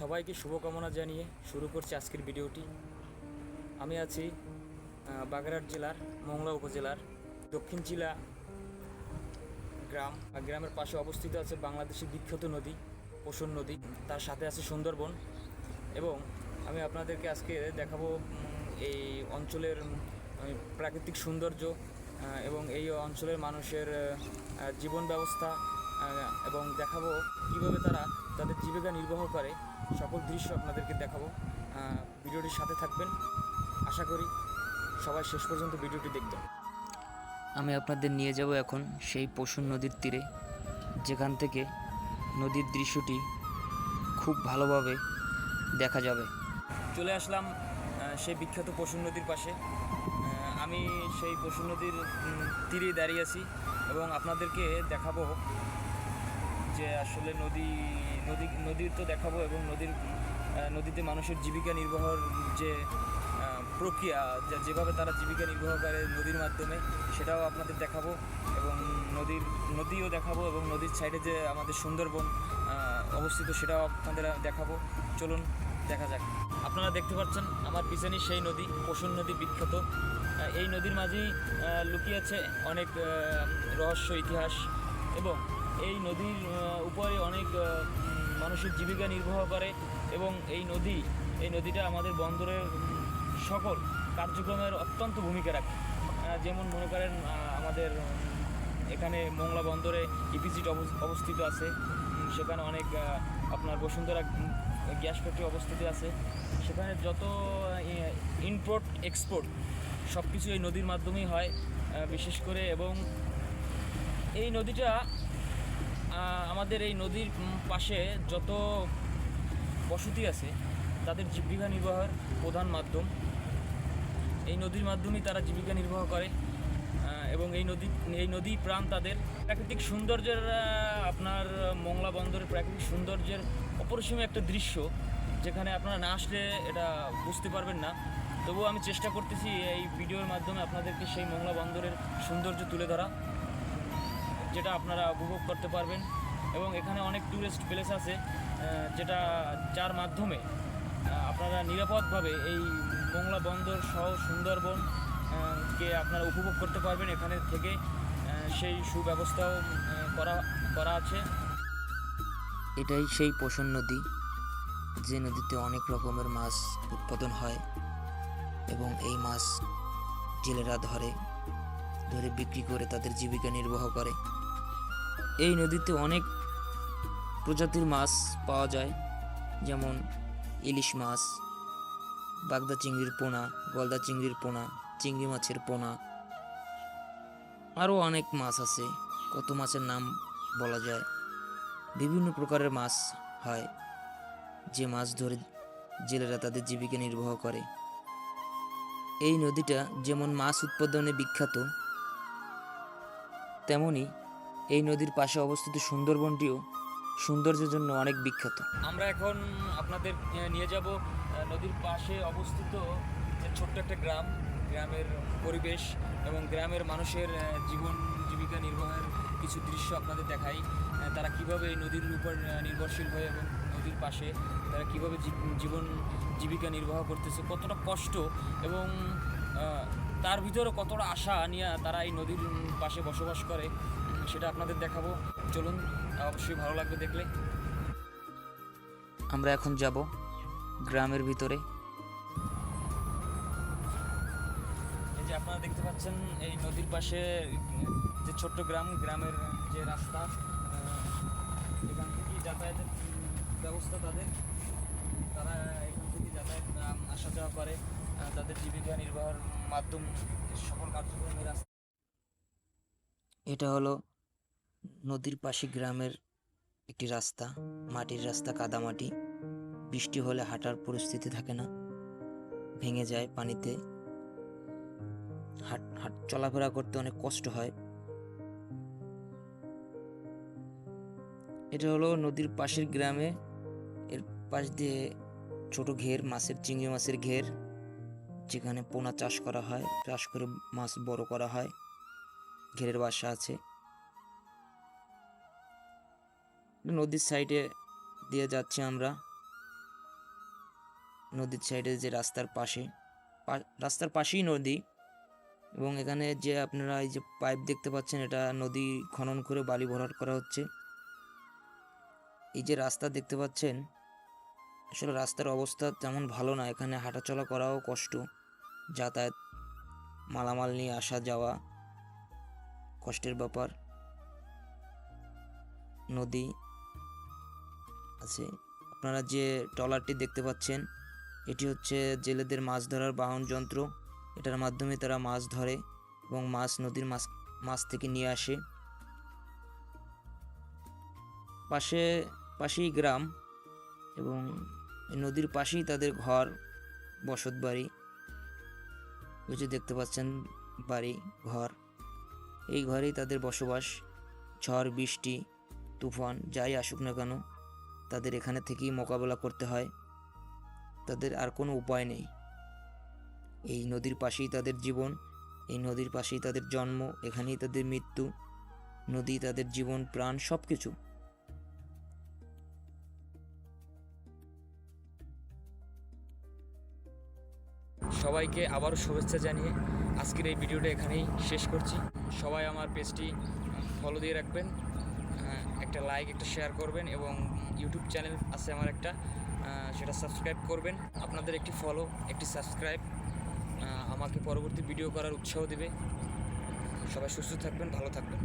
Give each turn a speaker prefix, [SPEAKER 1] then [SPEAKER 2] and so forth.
[SPEAKER 1] সবাইকে শুভকামনা জানিয়ে শুরু করছি আজকের ভিডিওটি। আমি আছি বাগেরহাট জেলার মংলা উপজেলার দক্ষিণ চিলা গ্রামের পাশে অবস্থিত আছে বাংলাদেশের বিখ্যাত নদী পশুর নদী, তার সাথে আছে সুন্দরবন। এবং আমি আপনাদেরকে আজকে দেখাবো এই অঞ্চলের প্রাকৃতিক সৌন্দর্য এবং এই অঞ্চলের মানুষের জীবন ব্যবস্থা, এবং দেখাবো কীভাবে তারা তাদের জীবিকা নির্বাহ করে। সকল দৃশ্য আপনাদেরকে দেখাবো। ভিডিওটির সাথে থাকবেন, আশা করি সবাই শেষ পর্যন্ত ভিডিওটি দেখবেন। আমি আপনাদের নিয়ে যাব এখন সেই পশুর নদীর তীরে, যেখান থেকে নদীর দৃশ্যটি খুব ভালোভাবে দেখা যাবে। চলে আসলাম সেই বিখ্যাত পশুর নদীর পাশে। আমি সেই পশুর নদীর তীরে দাঁড়িয়ে আছি এবং আপনাদেরকে দেখাবো যে আসলে নদীর তো দেখাবো, এবং নদীতে মানুষের জীবিকা নির্বাহের যে প্রক্রিয়া, যেভাবে তারা জীবিকা নির্বাহ করে নদীর মাধ্যমে, সেটাও আপনাদের দেখাবো। এবং নদীও দেখাবো, এবং নদীর সাইডে যে আমাদের সুন্দরবন অবস্থিত সেটাও আপনাদের দেখাবো। চলুন দেখা যাক। আপনারা দেখতে পাচ্ছেন আমার পিছনে সেই নদী, পশুর নদী বিখ্যাত। এই নদীর মাঝেই লুকিয়ে আছে অনেক রহস্য, ইতিহাস, এবং এই নদীর উপরে অনেক মানুষের জীবিকা নির্বাহ করে। এবং এই নদীটা আমাদের বন্দরের সকল কার্যক্রমের অত্যন্ত ভূমিকা রাখে। যেমন মনে করেন আমাদের এখানে মংলা বন্দরে ইপিজিট অবস্থিত আছে, সেখানে অনেক আপনার বসুন্ধরা গ্যাস ফ্যাক্টরি অবস্থিত আছে। সেখানে যত ইম্পোর্ট এক্সপোর্ট সব কিছু এই নদীর মাধ্যমেই হয় বিশেষ করে। এবং এই নদীটা আমাদের এই নদীর পাশে যত বসতি আছে তাদের জীবিকা নির্বাহের প্রধান মাধ্যম। এই নদীর মাধ্যমেই তারা জীবিকা নির্বাহ করে। এবং এই নদী প্রাণ তাদের প্রাকৃতিক সৌন্দর্যের, আপনার মংলা বন্দরের প্রাকৃতিক সৌন্দর্যের অপরিসীম একটা দৃশ্য, যেখানে আপনারা না আসলে এটা বুঝতে পারবেন না। তবুও আমি চেষ্টা করতেছি এই ভিডিওর মাধ্যমে আপনাদেরকে সেই মংলা বন্দরের সৌন্দর্য তুলে ধরা, যেটা আপনারা উপভোগ করতে পারবেন। এবং এখানে অনেক ট্যুরিস্ট প্লেস আছে যার মাধ্যমে আপনারা নিরাপদভাবে এই মংলা বন্দর সহ সুন্দরবন কে আপনারা উপভোগ করতে পারবেন। এখানে থেকে সেই সুব্যবস্থাও করা আছে। এটাই সেই পশুর নদী, যে নদীতে অনেক রকমের মাছ উৎপাদন হয়, এবং এই মাছ জেলেরা ধরে বিক্রি করে তাদের জীবিকা নির্বাহ করে। এই নদীতে অনেক প্রজাতির মাছ পাওয়া যায়, যেমন ইলিশ মাছ, বাগদা চিংড়ির পোনা, গলদা চিংড়ির পোনা, চিংড়ি মাছের পোনা, আরও অনেক মাছ আছে। কত মাছের নাম বলা যায়। বিভিন্ন প্রকারের মাছ হয়, যে মাছ ধরে জেলেরা তাদের জীবিকা নির্বাহ করে। এই নদীটা যেমন মাছ উৎপাদনে বিখ্যাত, তেমনি এই নদীর পাশে অবস্থিত সুন্দরবনটিও সৌন্দর্যের জন্য অনেক বিখ্যাত। আমরা এখন আপনাদের নিয়ে যাব নদীর পাশে অবস্থিত যে ছোট্ট একটা গ্রামের পরিবেশ এবং গ্রামের মানুষের জীবিকা নির্বাহের কিছু দৃশ্য আপনাদের দেখাই। তারা কিভাবে এই নদীর উপর নির্ভরশীল হয়ে এবং নদীর পাশে তারা কিভাবে জীবিকা নির্বাহ করতেছে, কতটা কষ্ট এবং তার ভিতরে কতটা আশা নিয়ে তারা এই নদীর পাশে বসবাস করে, সেটা আপনাদের দেখাবো। চলুন, অবশ্যই ভালো লাগবে দেখলে। আমরা এখন যাব গ্রামের ভিতরে। এই যে আপনারা দেখতে পাচ্ছেন এই নদীর পাশে যে ছোট্ট গ্রামের যে রাস্তা, এখান থেকে যাতায়াতের ব্যবস্থা তারা এখান থেকে যাতায়াত আসা যাওয়া করে, তাদের জীবিকা নির্বাহের মাধ্যম সকল কার্যক্রমের রাস্তা। এটা হলো নদীর পাশে গ্রামের একটি রাস্তা, মাটির রাস্তা, কাদামাটি। বৃষ্টি হলে হাঁটার পরিস্থিতি থাকে না, ভেঙে যায় পানিতে, চলাফেরা করতে অনেক কষ্ট হয়। এটা হলো নদীর পাশের গ্রামে, এর পাশ দিয়ে ছোট ঘের, চিংড়ি মাছের ঘের, যেখানে পোনা চাষ করা হয়, চাষ করে মাছ বড় করা হয়। ঘেরের বাসা আছে। নদীর সাইডে দিয়ে যাচ্ছি আমরা।
[SPEAKER 2] নদীর সাইডে যে রাস্তার পাশেই নদী। এবং এখানে যে আপনারা এই যে পাইপ দেখতে পাচ্ছেন, এটা নদী খনন করে বালি ভরাট করা হচ্ছে। এই যে রাস্তা দেখতে পাচ্ছেন, আসলে রাস্তার অবস্থা তেমন ভালো না, এখানে হাঁটাচলা করাও কষ্ট, যাতায়াত মালামাল নিয়ে আসা যাওয়া কষ্টের ব্যাপার। নদী আছে। আপনারা যে ট্রলারটি দেখতে পাচ্ছেন, এটি হচ্ছে জেলেদের মাছ ধরার বাহন যন্ত্র। এটার মাধ্যমে তারা মাছ ধরে এবং নদীর মাছ থেকে নিয়ে আসে। পাশেই গ্রাম এবং নদীর পাশেই তাদের ঘর, বসত বাড়ি। ওই যে দেখতে পাচ্ছেন বাড়ি ঘর, এই ঘরেই তাদের বসবাস। ঝড় বৃষ্টি তুফান যাই আসুক না কেন, তাদের এখানে থেকেই মোকাবেলা করতে হয়, তাদের আর কোনো উপায় নেই। এই নদীর পাশেই তাদের জীবন, এই নদীর পাশেই তাদের জন্ম, এখানেই তাদের মৃত্যু। নদী তাদের জীবন, প্রাণ, সব কিছু।
[SPEAKER 1] সবাইকে আবারও শুভেচ্ছা জানিয়ে আজকের এই ভিডিওটা এখানেই শেষ করছি। সবাই আমার পেজটি ফলো দিয়ে রাখবেন, একটা লাইক, একটা শেয়ার করবেন এবং ইউটিউব চ্যানেল আছে আমার একটা, সেটা সাবস্ক্রাইব করবেন। আপনাদের একটি ফলো, একটি সাবস্ক্রাইব আমাকে পরবর্তী ভিডিও করার উৎসাহ দেবে। সবাই সুস্থ থাকবেন, ভালো থাকবেন।